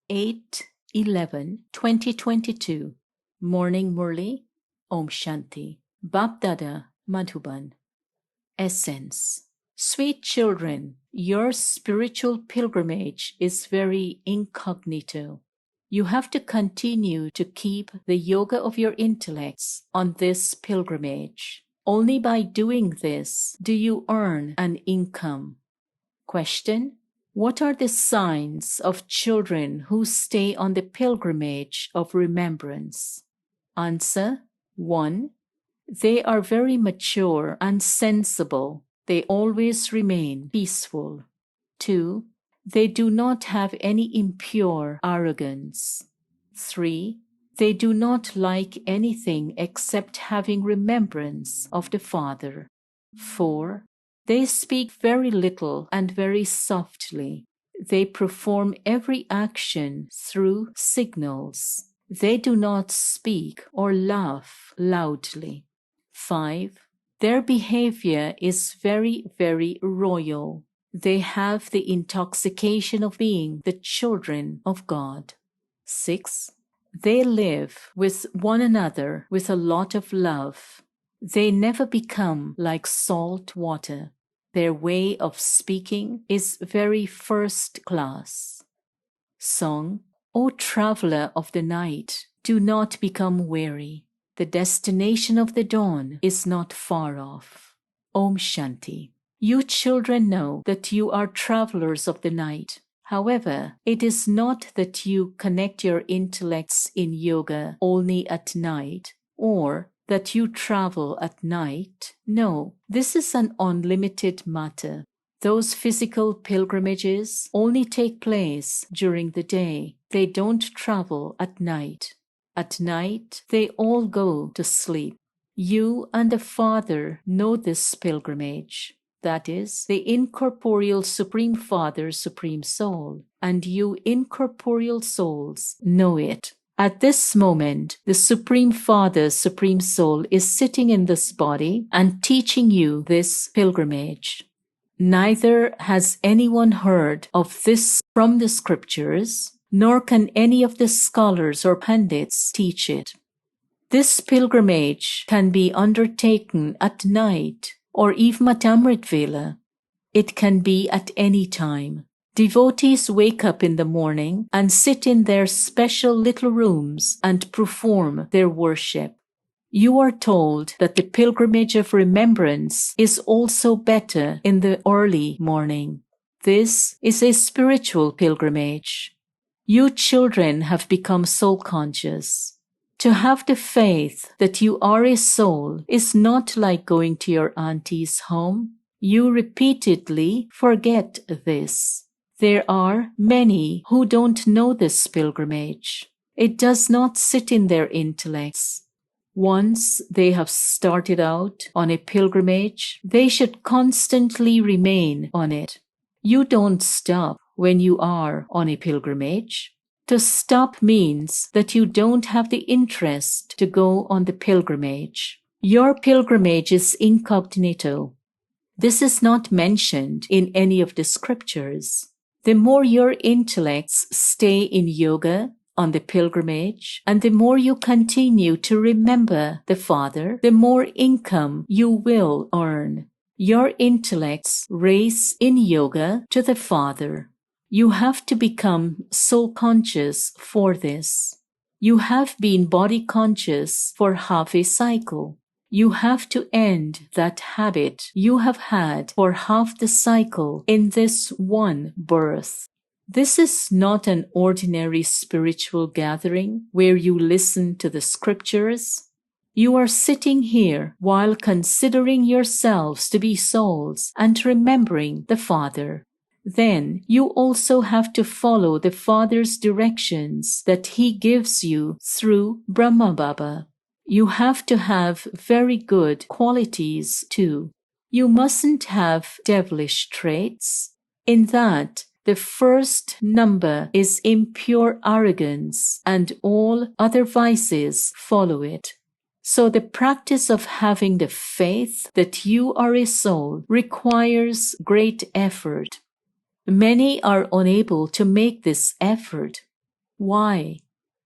8/11/2022. Morning Murli. Om Shanti. Bapdada Madhuban. Essence. Sweet children, your spiritual pilgrimage is very incognito. You have to continue to keep the yoga of your intellects on this pilgrimage. Only by doing this do you earn an income. Question: what are the signs of children who stay on the pilgrimage of remembrance? Answer: 1. They are very mature and sensible. They always remain peaceful. 2. They do not have any impure arrogance. 3. They do not like anything except having remembrance of the Father. 4. They speak very little and very softly. They perform every action through signals. They do not speak or laugh loudly. 5. Their behavior is very, very royal. They have the intoxication of being the children of God. 6. They live with one another with a lot of love. They never become like salt water. Their way of speaking is very first class. Song: O traveler of the night, do not become weary. The destination of the dawn is not far off. Om Shanti. You children know that you are travelers of the night. However, it is not that you connect your intellects in yoga only at night, or that you travel at night. No, this is an unlimited matter. Those physical pilgrimages only take place during the day. They don't travel at night. At night, they all go to sleep. You and the Father know this pilgrimage. That is, the incorporeal Supreme Father, Supreme Soul, and you incorporeal souls know it. At this moment, the Supreme Father, Supreme Soul is sitting in this body and teaching you this pilgrimage. Neither has anyone heard of this from the scriptures, nor can any of the scholars or pandits teach it. This pilgrimage can be undertaken at night or even at Amrit Vela. It can be at any time. Devotees wake up in the morning and sit in their special little rooms and perform their worship. You are told that the pilgrimage of remembrance is also better in the early morning. This is a spiritual pilgrimage. You children have become soul conscious. To have the faith that you are a soul is not like going to your auntie's home. You repeatedly forget this. There are many who don't know this pilgrimage. It does not sit in their intellects. Once they have started out on a pilgrimage, they should constantly remain on it. You don't stop when you are on a pilgrimage. To stop means that you don't have the interest to go on the pilgrimage. Your pilgrimage is incognito. This is not mentioned in any of the scriptures. The more your intellects stay in yoga, on the pilgrimage, and the more you continue to remember the Father, the more income you will earn. Your intellects race in yoga to the Father. You have to become soul conscious for this. You have been body conscious for half a cycle. You have to end that habit you have had for half the cycle in this one birth. This is not an ordinary spiritual gathering where you listen to the scriptures. You are sitting here while considering yourselves to be souls and remembering the Father. Then you also have to follow the Father's directions that He gives you through Brahma Baba. You have to have very good qualities too. You mustn't have devilish traits. In that, the first number is impure arrogance, and all other vices follow it. So the practice of having the faith that you are a soul requires great effort. Many are unable to make this effort. Why?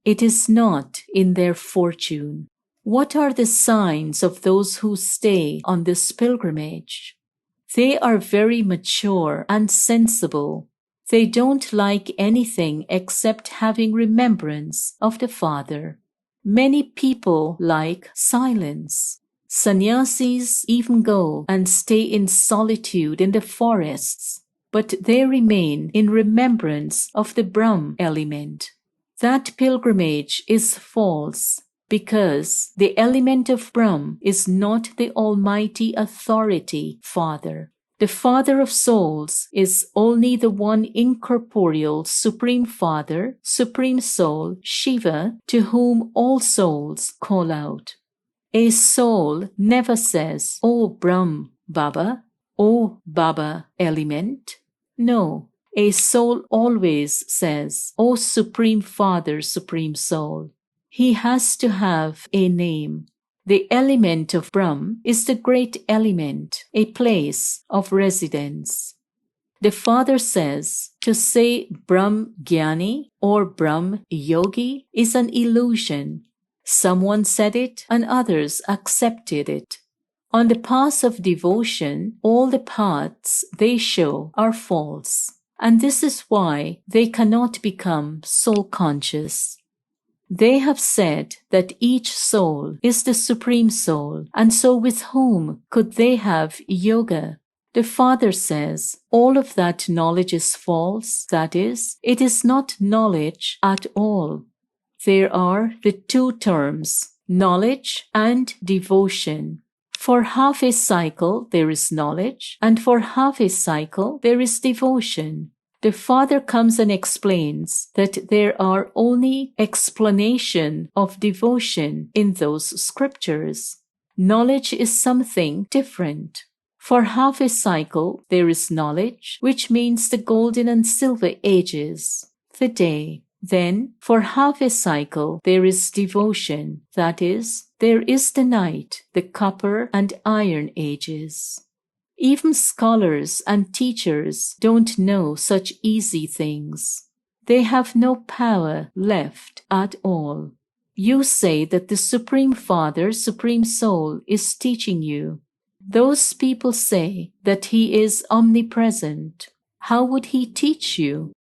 It is not in their fortune. What are the signs of those who stay on this pilgrimage? They are very mature and sensible. They don't like anything except having remembrance of the Father. Many people like silence. Sannyasis even go and stay in solitude in the forests, but they remain in remembrance of the Brahm element. That pilgrimage is false, because the element of Brahm is not the almighty authority Father. The Father of souls is only the one incorporeal Supreme Father, Supreme Soul, Shiva, to whom all souls call out. A soul never says, "O Brahm, Baba," "O Baba, element." No, a soul always says, "O Supreme Father, Supreme Soul." He has to have a name. The element of Brahm is the great element, a place of residence. The Father says to say Brahm Jnani or Brahm Yogi is an illusion. Someone said it and others accepted it. On the path of devotion, all the paths they show are false, and this is why they cannot become soul conscious. They have said that each soul is the Supreme Soul, and so with whom could they have yoga? The Father says all of that knowledge is false, that is, it is not knowledge at all. There are the two terms, knowledge and devotion. For half a cycle there is knowledge, and for half a cycle there is devotion. The Father comes and explains that there are only explanation of devotion in those scriptures. Knowledge is something different. For half a cycle there is knowledge, which means the golden and silver ages, the day. Then, for half a cycle there is devotion, that is, there is the night, the copper and iron ages. Even scholars and teachers don't know such easy things. They have no power left at all. You say that the Supreme Father, Supreme Soul, is teaching you. Those people say that He is omnipresent. How would He teach you?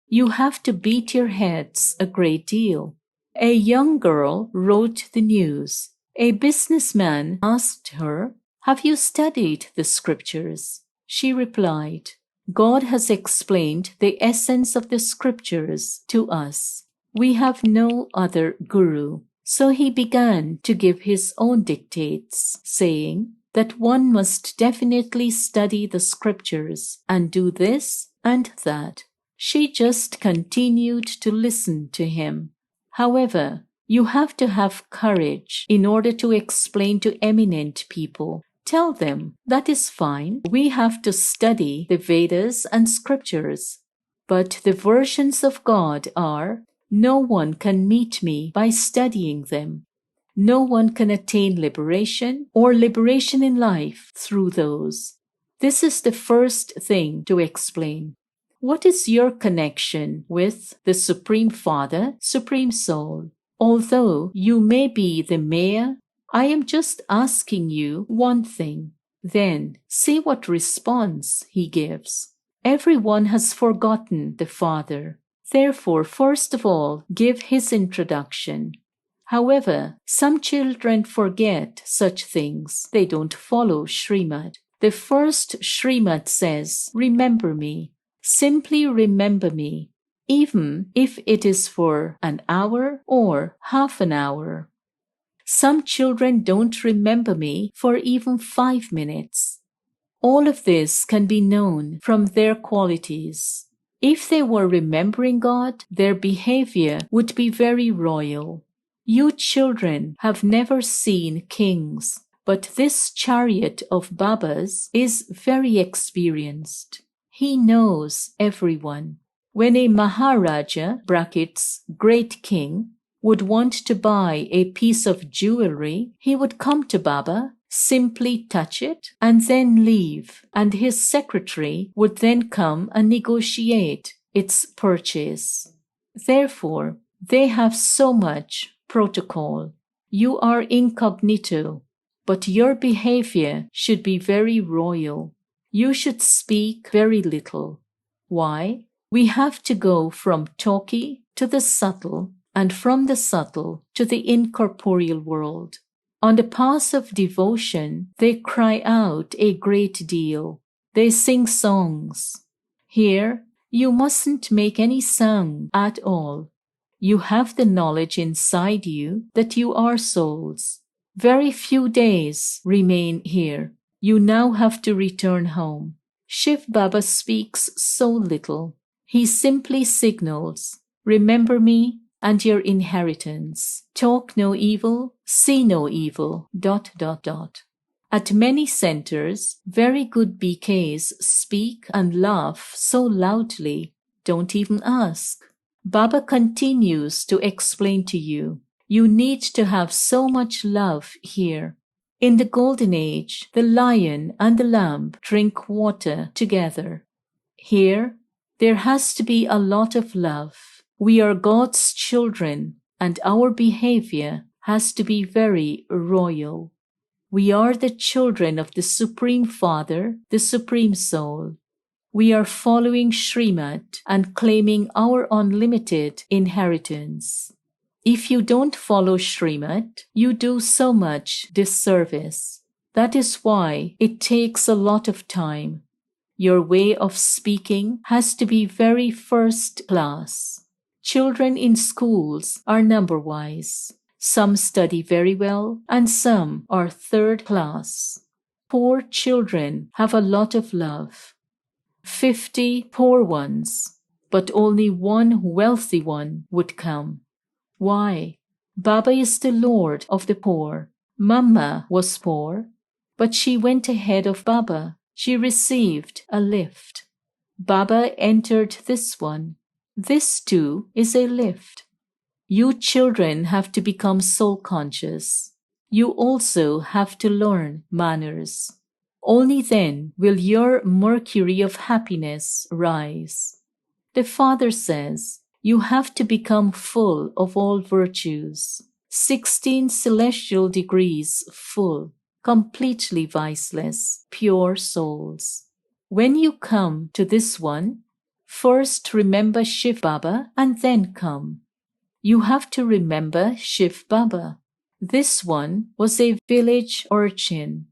You have to beat your heads a great deal. A young girl wrote the news. A businessman asked her, "Have you studied the scriptures?" She replied, "God has explained the essence of the scriptures to us. We have no other guru." So he began to give his own dictates, saying that one must definitely study the scriptures and do this and that. She just continued to listen to him. However, you have to have courage in order to explain to eminent people. Tell them, that is fine. We have to study the Vedas and scriptures. But the versions of God are, no one can meet me by studying them. No one can attain liberation or liberation in life through those. This is the first thing to explain. What is your connection with the Supreme Father, Supreme Soul? Although you may be the mayor, I am just asking you one thing. Then see what response he gives. Everyone has forgotten the Father. Therefore, first of all, give his introduction. However, some children forget such things. They don't follow Srimad. The first Srimad says, "Remember me." Simply remember me, even if it is for an hour or half an hour. Some children don't remember me for even 5 minutes. All of this can be known from their qualities. If they were remembering God, their behavior would be very royal. You children have never seen kings, but this chariot of Baba's is very experienced. He knows everyone. When a Maharaja (great king) would want to buy a piece of jewelry, he would come to Baba, simply touch it, and then leave, and his secretary would then come and negotiate its purchase. Therefore, They have so much protocol. You are incognito, but your behavior should be very royal. You should speak very little. Why? We have to go from talky to the subtle, and from the subtle to the incorporeal world. On the path of devotion, they cry out a great deal. They sing songs. Here, you mustn't make any sound at all. You have the knowledge inside you that you are souls. Very few days remain here. You now have to return home. Shiv Baba speaks so little. He simply signals, remember me and your inheritance. Talk no evil, see no evil, ... At many centers, very good BKs speak and laugh so loudly, don't even ask. Baba continues to explain to you, you need to have so much love here. In the Golden Age, the lion and the lamb drink water together. Here, there has to be a lot of love. We are God's children, and our behavior has to be very royal. We are the children of the Supreme Father, the Supreme Soul. We are following Srimad and claiming our unlimited inheritance. If you don't follow Srimad, you do so much disservice. That is why it takes a lot of time. Your way of speaking has to be very first class. Children in schools are number-wise. Some study very well and some are third class. Poor children have a lot of love. 50 poor ones, but only one wealthy one would come. Why? Baba is the Lord of the poor. Mama was poor, but she went ahead of Baba. She received a lift. Baba entered this one. This too is a lift. You children have to become soul conscious. You also have to learn manners. Only then will your mercury of happiness rise. The Father says, you have to become full of all virtues. 16 celestial degrees full, completely viceless, pure souls. When you come to this one, first remember Shiv Baba and then come. You have to remember Shiv Baba. This one was a village urchin.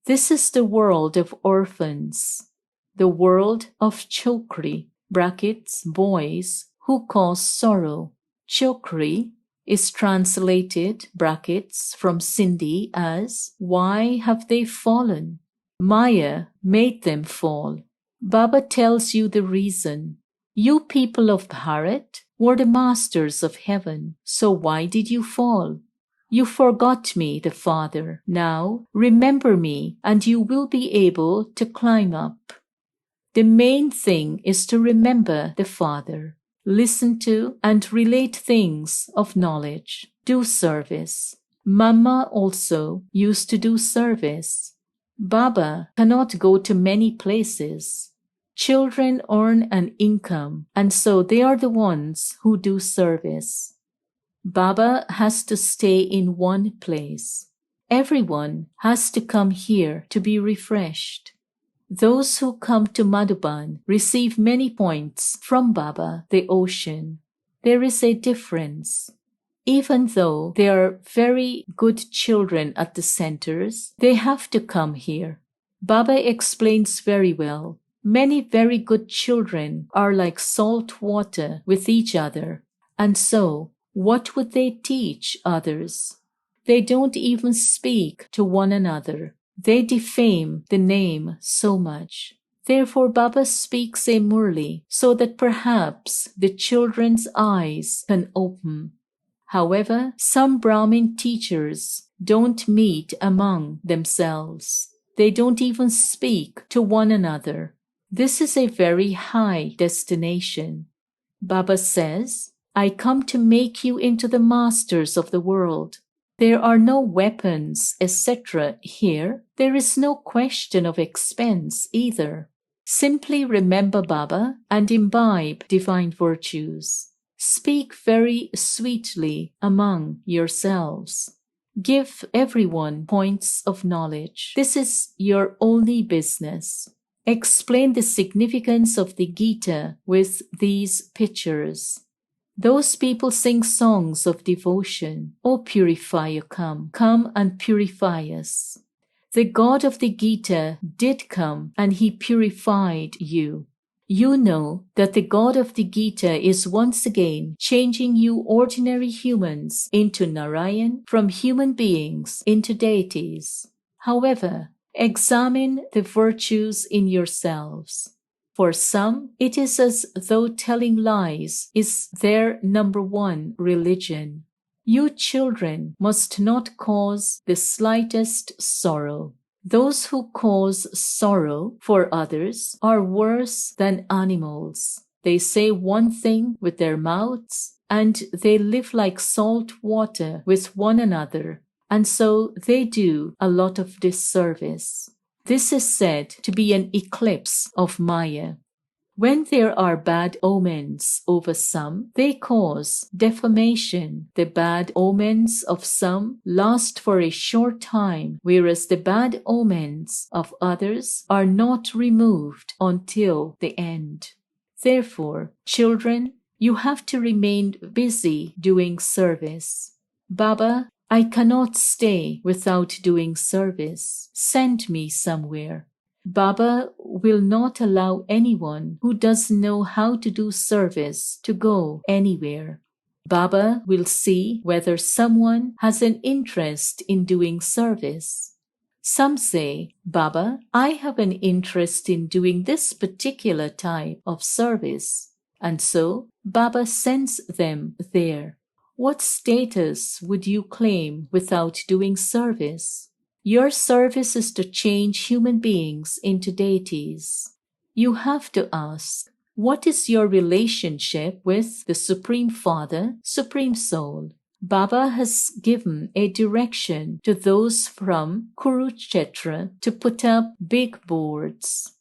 This is the world of orphans, the world of chokri, brackets, boys, who cause sorrow. Chokri is translated, brackets, from Sindhi as, why have they fallen? Maya made them fall. Baba tells you the reason. You people of Bharat were the masters of heaven, so why did you fall? You forgot me, the Father. Now remember me and you will be able to climb up. The main thing is to remember the Father. Listen to and relate things of knowledge. Do service. Mama also used to do service. Baba cannot go to many places. Children earn an income, and so they are the ones who do service. Baba has to stay in one place. Everyone has to come here to be refreshed. Those who come to Madhuban receive many points from Baba, the ocean. There is a difference. Even though they are very good children at the centers, they have to come here. Baba explains very well. Many very good children are like salt water with each other, and so what would they teach others? They don't even speak to one another. They defame the name so much. Therefore Baba speaks a Murli so that perhaps the children's eyes can open. However, some Brahmin teachers don't meet among themselves. They don't even speak to one another. This is a very high destination. Baba says, I come to make you into the masters of the world. There are no weapons, etc. here. There is no question of expense either. Simply remember Baba and imbibe divine virtues. Speak very sweetly among yourselves. Give everyone points of knowledge. This is your only business. Explain the significance of the Gita with these pictures. Those people sing songs of devotion. O purifier, come, come and purify us. The God of the Gita did come and he purified you. You know that the God of the Gita is once again changing you ordinary humans into Narayan, from human beings into deities. However, examine the virtues in yourselves. For some, it is as though telling lies is their number one religion. You children must not cause the slightest sorrow. Those who cause sorrow for others are worse than animals. They say one thing with their mouths, and they live like salt water with one another, and so they do a lot of disservice. This is said to be an eclipse of Maya. When there are bad omens over some, they cause defamation. The bad omens of some last for a short time, whereas the bad omens of others are not removed until the end. Therefore, children, you have to remain busy doing service. Baba, I cannot stay without doing service. Send me somewhere. Baba will not allow anyone who doesn't know how to do service to go anywhere. Baba will see whether someone has an interest in doing service. Some say, Baba, I have an interest in doing this particular type of service. And so Baba sends them there. What status would you claim without doing service? Your service is to change human beings into deities. You have to ask, what is your relationship with the Supreme Father, Supreme Soul? Baba has given a direction to those from Kurukshetra to put up big boards.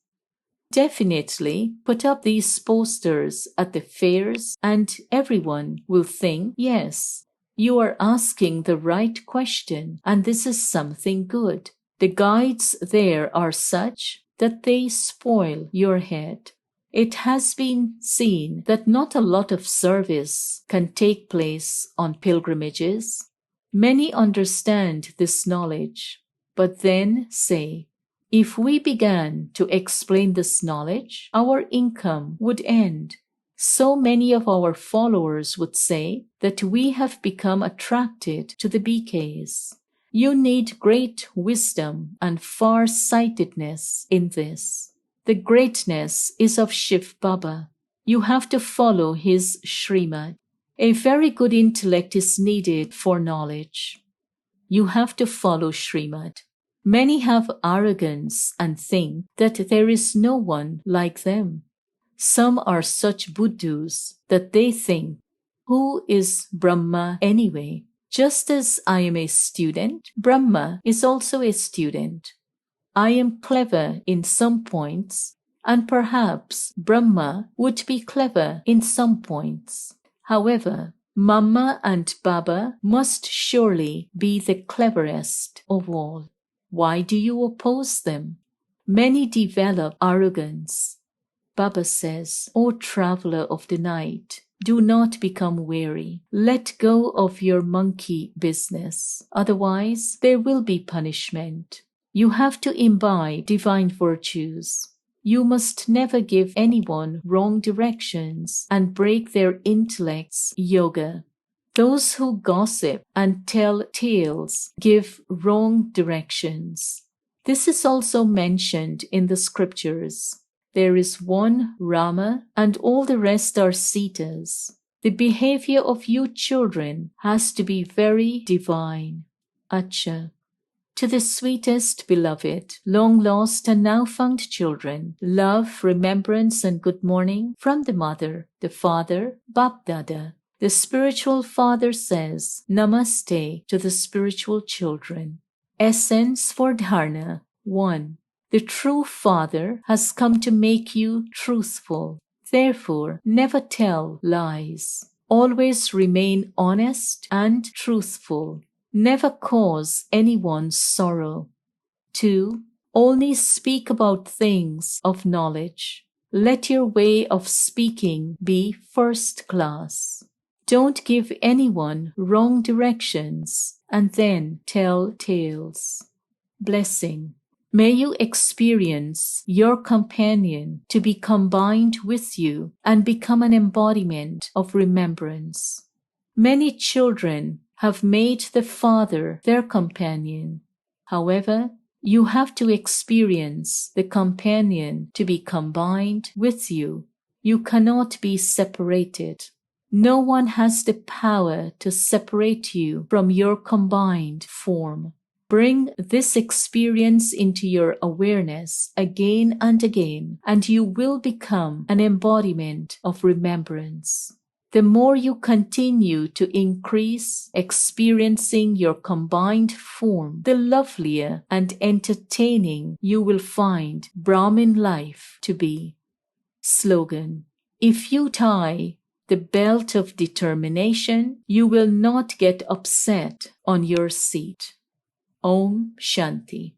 Definitely put up these posters at the fairs and everyone will think, yes, you are asking the right question and this is something good. The guides there are such that they spoil your head. It has been seen that not a lot of service can take place on pilgrimages. Many understand this knowledge, but then say, if we began to explain this knowledge, our income would end. So many of our followers would say that we have become attracted to the BKs. You need great wisdom and far-sightedness in this. The greatness is of Shiv Baba. You have to follow his Srimad. A very good intellect is needed for knowledge. You have to follow Srimad. Many have arrogance and think that there is no one like them. Some are such Buddhas that they think, who is Brahma anyway? Just as I am a student, Brahma is also a student. I am clever in some points, and perhaps Brahma would be clever in some points. However, Mama and Baba must surely be the cleverest of all. Why do you oppose them? Many develop arrogance. Baba says, O traveler of the night, do not become weary. Let go of your monkey business. Otherwise, there will be punishment. You have to imbibe divine virtues. You must never give anyone wrong directions and break their intellect's yoga. Those who gossip and tell tales give wrong directions. This is also mentioned in the scriptures. There is one Rama and all the rest are Sitas. The behavior of you children has to be very divine. Acha. To the sweetest beloved, long lost and now found children, love, remembrance and good morning from the mother, the father, Bap Dada. The spiritual father says, Namaste to the spiritual children. Essence for Dharna. 1. The true Father has come to make you truthful. Therefore, never tell lies. Always remain honest and truthful. Never cause anyone sorrow. 2. Only speak about things of knowledge. Let your way of speaking be first class. Don't give anyone wrong directions and then tell tales. Blessing. May you experience your companion to be combined with you and become an embodiment of remembrance. Many children have made the Father their companion. However, you have to experience the companion to be combined with you. You cannot be separated. No one has the power to separate you from your combined form. Bring this experience into your awareness again and again, and you will become an embodiment of remembrance. The more you continue to increase experiencing your combined form, the lovelier and entertaining you will find Brahmin life to be. Slogan. If you tie the belt of determination, you will not get upset on your seat. Om Shanti.